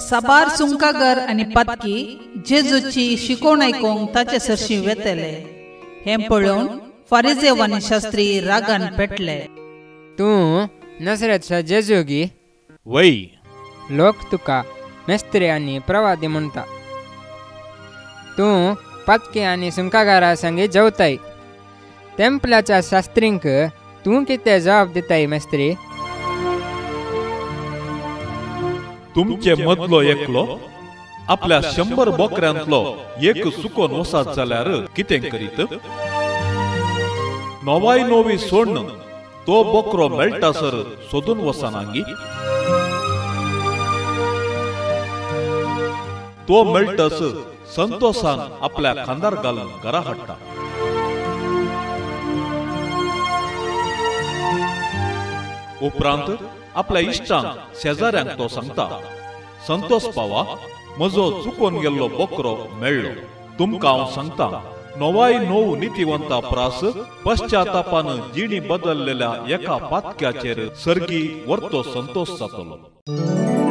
साबार सुंकागर आणि पत्की जेजूची शिकोवण आयकूंक ताचे सरशी वेतले. हें पळोवन फारिजेव आनी शास्त्री रागान पेटले. तूं नसरेतचा जेजू गी? वै. लोक तुका मेस्त्री आनी प्रवादी म्हणटा. तूं पत्की आनी सुंकागारा संगे जेवताय. टेंपलाच्या शास्त्रींक तूं कितें जबाब दिताय मेस्त्री? तुमचे मदलो एकलो आपल्या 100 बोकऱ्यांतलो एक सुकोन वसात जाल्यार कितें करीत? नवाय नोवी सोडन तो बोकरो मेळटासर सोदून वसानांगी. तो मेळटस संतोषान आपल्या खांदार घालून घरा हाडटा. उपरांत आपल्या इश्टांक शेजाऱ्यांक तो सांगता, संतोष पावा, म्हजो चुकोन गेल्लो बोकरो मेळ्ळो. तुमकां हांव सांगता, नवाय नोव नितीवंता प्रास पश्चातापान जिणी बदललेल्या एका पातक्याचेर सर्गी वर्तो संतोष जातलो.